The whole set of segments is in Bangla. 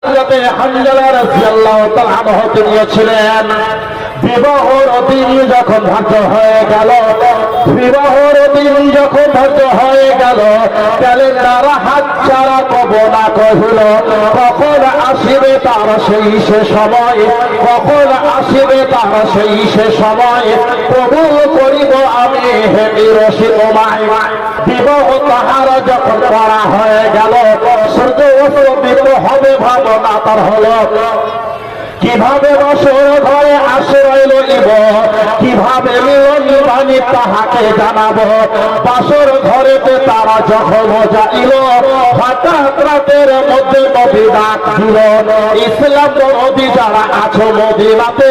হযরতে হানজালা রাদিয়াল্লাহু তাআলা আনহু ছিলেন। বিবাহর দিন যখন ধার্য হয়ে গেল, বিবাহর দিন যখন ধার্য হয়ে গেল, ক্যালেন্ডার হাত ছাড়া কব না কহিল, কখন আসিবে তার সেই সে সময়, কখন আসিবে তার সেই সে সময়, কবুল করিব আমি হে বিরসী তোমায়। বিবাহ তাহার যখন করা হয়ে গেল, সূর্য অস্তমিত হবে ভাবনা তার হলো। কিভাবে বছর ঘরে আশ্রয় লইব, কিভাবে মিলন বাণী তাহাকে জানাবো। বাসর ঘরেতে তারা যখন যাইল, হঠাৎ রাতের মধ্যে নবী ডাক দিল, ইসলাম নবী যারা আছো মদিনাতে,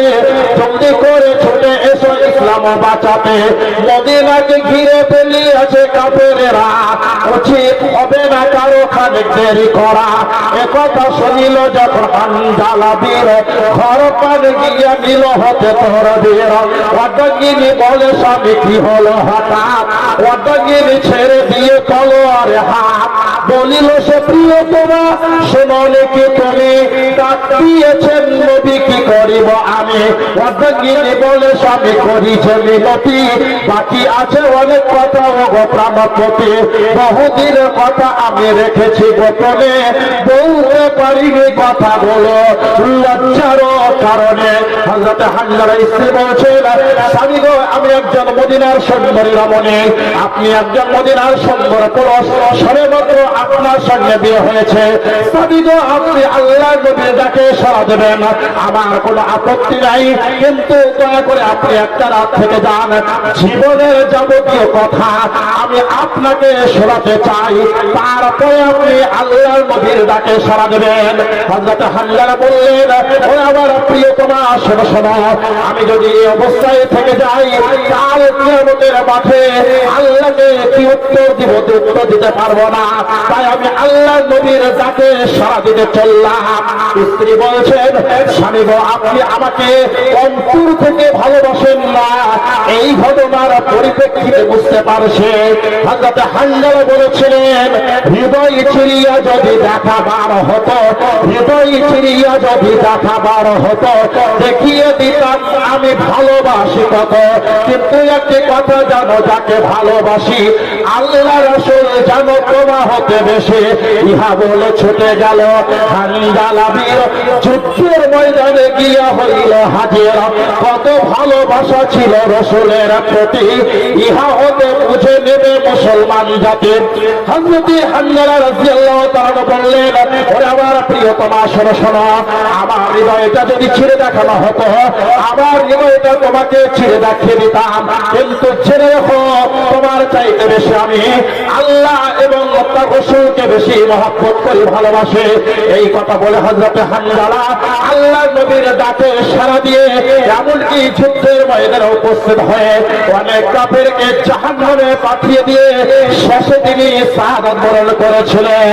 জলদি করে ছুটে এসো ইসলাম বাঁচাতে। মদিনাকে ঘিরে ফেলিয়াছে কাফেরেরা, উচিত হবে না কারো খানিক দেরি করা। একথা শুনিল যখন হানজালা বীর, ঘর পান গিয়া নিল হতে তোর বীর। অর্ধগিনী বলে স্বামী কি হলো হঠাৎ, অর্ধগিনী ছেড়ে দিয়ে তলোয়ারে হাত। বলিল সে প্রিয় তোমা, শোনলে কি তুমি, ডাক দিয়েছেন নবী কি করিব আমি। অর্ধগিনী বলে স্বামী করিছে মিনতি, বাকি আছে অনেক কথা ও গো প্রাণপতি। বহুদিনের কথা আমি রেখেছি গোপনে, বলতে পারিনি কথা বলো লজ্জার কারণে। হযরত হানজালা স্ত্রী বলছেন, স্বামী গো, আমি একজন মদিনার সুন্দরী রমণী, আপনি একজন মদিনার সুন্দর পুরুষ, সবেমাত্র আপনার সঙ্গে বিয়ে হয়েছে। স্বামী গো, আপনি আল্লাহর নবীর ডাকে সাড়া দেবেন, আমার কোনো আপত্তি নাই, কিন্তু দয়া করে আপনি একটা রাত থেকে যান। জীবনের যাবতীয় কথা আমি আপনাকে শোনাতে চাই, তারপরে আপনি আল্লাহর নবীর ডাকে সাড়া দেবেন। হযরত হানজালা বললেন, ও আমার প্রিয়তমা, শোনো শোনো, আমি যদি এই অবস্থায় থেকে যাই, কাল কিয়ামতের মাঠে আল্লাহকে কি উত্তর দিব, উত্তর দিতে পারবো না। তাই আমি আল্লাহর নবীর ডাকে সাড়া দিতে চললাম। স্ত্রী বলছেন, স্বামী গো, আপনি আমাকে অন্তর থেকে ভালোবাসেন না, এই ঘটনার পরিপ্রেক্ষিতে বুঝতে পারছে। হযরত হানজালা বলেছিলেন, হৃদয় চিরিয়া যদি দেখাবার হতো, হৃদয় চিরিয়া যদি দেখাবার হতো, দেখিয়ে দিতাম আমি ভালোবাসি কত। কিন্তু একটি কথা জানো, যাকে ভালোবাসি আল্লাহ রাসূল জানো তোমা হতে বেশি। ইহা বলে ছুটে গেল হানজালা বীর, যুদ্ধের ময়দানে গিয়া হইল হাজির। কত ভালোবাসা ছিল রাসূলের প্রতি, ইহা হতে বুঝে নেবে মুসলমান জাতি। হযরত হানজালা রাদিয়াল্লাহু তাআলা বললেন, ওরে আমার প্রিয়তমা, শোনো শোনো, আমার হৃদয়টা যদি ছিঁড়ে দেখানো হতো, আমার হৃদয়টা তোমাকে ছিঁড়ে দেখিয়ে দিতাম, কিন্তু ছেড়ে রাখো, তোমার চাইতে বেশি আমি আল্লাহ এবং তার রাসূলকে বেশি মহব্বত করি, ভালোবাসে। এই কথা বলে হযরত হানজালা আল্লাহ নবীর ডাকে সাড়া দিয়ে এমনকি যুদ্ধের ময়দানে উপস্থিত হয়ে অনেক কাফেরকে জাহান্নামে পাঠিয়ে দিয়ে শেষে তিনি শাহাদাত বরণ করেছিলেন।